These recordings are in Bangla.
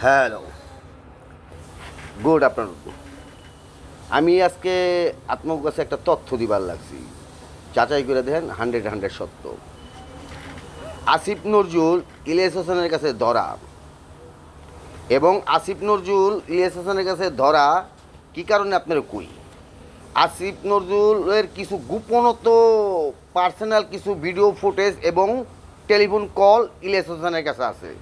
Hello, good afternoon. আমি আজকে আপনার কাছে একটা তথ্য দিবার লাগছি, যাচাই করে দেখেন 100 সত্য। আসিফ নজরুল ইলিয়াস হোসেনের কাছে ধরা, এবং আসিফ নজরুল ইলিয়াস হোসেনের কাছে ধরা কী কারণে আপনার কই। আসিফ নজরুলের কিছু গোপনত পার্সোনাল কিছু ভিডিও ফুটেজ এবং টেলিফোন কল ইলিয়াস হোসেনের কাছে আছে।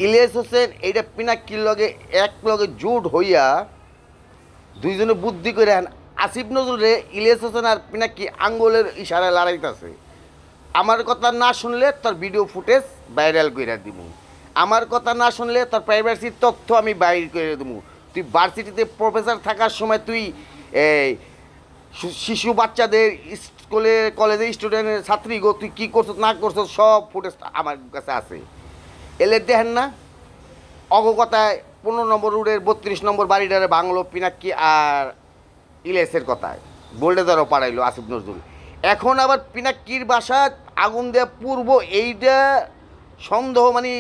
ইলিয়াস হোসেন এইটা পিনাক্কির লগে এক লগে জোট হইয়া দুইজনে বুদ্ধি করে আসিফ নজরুলে ইলিয়াস হোসেন আর পিনাক্কি আঙ্গুলের ইশারায় লড়াইতেছে। আমার কথা না শুনলে তোর ভিডিও ফুটেজ ভাইরাল করে দিব, আমার কথা না শুনলে তোর প্রাইভেসির তথ্য আমি বাইর করে দেবো। তুই ভার্সিটিতে প্রফেসর থাকার সময় তুই এই শিশু বাচ্চাদের স্কুলে কলেজের স্টুডেন্টের ছাত্রীগো তুই কী করছো না করছো সব ফুটেজ আমার কাছে আছে। এলে দেখেন না অগকথায় 15 নম্বর রোডের 32 নম্বর বাড়িটারে বাংলো পিনাক্কি আর ইলিয়াসের কথায় বোল্ডে ধরো পাড়াইলো আসিফ নজরুল। এখন আবার পিনাক্কির বাসা আগুন দেওয়া পূর্ব এইটা সন্দেহ মানে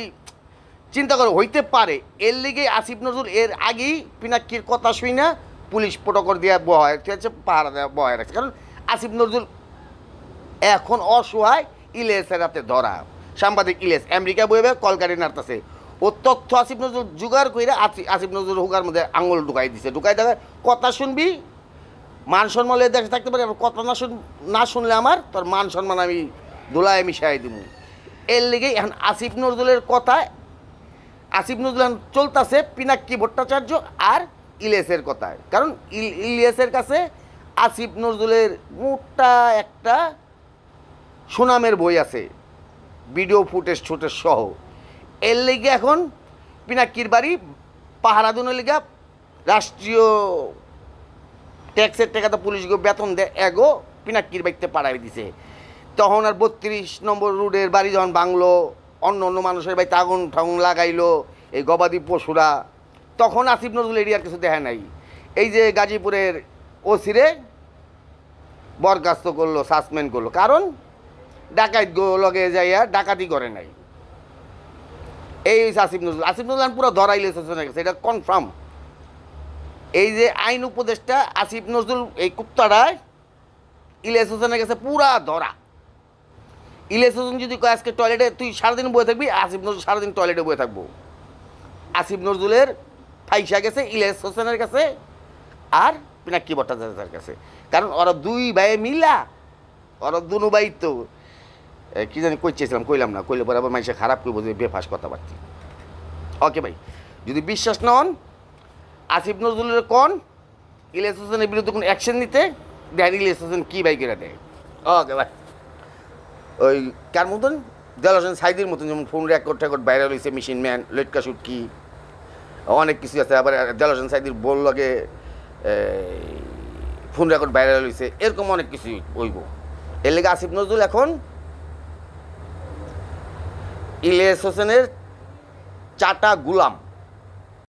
চিন্তা করে হইতে পারে। এর লিগে আসিফ নজরুল এর আগেই পিনাক্কির কথা শুই না পুলিশ প্রটোকল দিয়ে বহায় ঠিক আছে, পাহারা দেওয়া বহায় রাখছে। কারণ আসিফ নজরুল এখন অসহায়, ইলিয়াসের হাতে ধরা। সাংবাদিক ইলিয়াস আমেরিকা বইবে কলকারি নাড়তেছে। ও তথ্য আসিফ নজরুল জোগাড় করে আসিফ নজরুল হুকার মধ্যে আঙুল ঢুকাই দিছে। ঢুকাই দেখা কথা শুনবি মান সম্মান দেখে থাকতে পারি, কথা না শুনলে আমার তোর মান সম্মান আমি ধুলায় মিশাই দিব। এর লেগেই এখন আসিফ নজরুলের কথায় আসিফ নজরুল চলতেছে পিনাক্কি ভট্টাচার্য আর ইলিয়াসের কথায়। কারণ ইলিয়াসের কাছে আসিফ নজরুলের মোটা একটা সুনামের বই আছে, ভিডিও ফুটেজ ছুটেজ সহ। এর লেগে এখন পিনাক্কির বাড়ি পাহারা দুনের লেগে রাষ্ট্রীয় ট্যাক্সের টাকাতে পুলিশকে বেতন দেয় এগো পিনাক্কির বাড়িতে পাড়াই দিছে। তখন আর 32 নম্বর রোডের বাড়ি যখন বাংলো, অন্য অন্য মানুষের বাড়িতে আগুন ঠাগুন লাগাইলো এই গবাদি পশুরা, তখন আসিফ নজরুল এরিয়ার কিছু দেখা নাই। এই যে গাজীপুরের ওসিরে বরখাস্ত করলো, সাসপেন্ড করলো, কারণ ডাকাত লগে যাইয়া ডাকাতি করে নাই। এই আসিফ নজরুল পুরো ধরাইলে গেছে, এটা কনফার্ম। এই যে আইন উপদেষ্টা আসিফ নজরুল এই কুত্তাটায় ইলিয়াস হোসেনের কাছে পুরা ধরা। ইলিয়াস হোসেন যদি কয় আজকে টয়লেটে তুই সারাদিন বয়ে থাকবি, আসিফ নজরুল সারাদিন টয়লেটে বয়ে থাকবো। আসিফ নজরুলের ফাইসা গেছে ইলিয়াস হোসেনের কাছে আর পিনাক্কি ভট্টাচার্যের কাছে। কারণ ওরা দুই ভাইয়ে মিলা, ওরা দুনো ভাই তো কী জানি কইছিলাম, কইলাম না, কইলে পরে আবার মানুষে খারাপ করবো যে বেফাস কথাবার্তা। ওকে ভাই, যদি বিশ্বাস নন আসিফ নজরুলের কোন ইলিয়াস হোসেনের বিরুদ্ধে কোনো অ্যাকশন নিতে দেন, ইলিয়াস হোসেন কী ভাই করে দেয়। ওকে ভাই, ওই কার মতন দেওয়াল হোসেন সাইদির মতন, যেমন ফোন রেকর্ড টেকর্ড ভাইরাল হয়েছে, মেশিন ম্যান, লটকা সুটকি, অনেক কিছু আছে। আবার দেওয়াল হোসেন সাইদির বল লগে ফোন রেকর্ড ভাইরাল হয়েছে, এরকম অনেক কিছুই হইব। এর লেগে আসিফ নজরুল এখন ইলিয়াস হোসেনের চাটা গুলাম।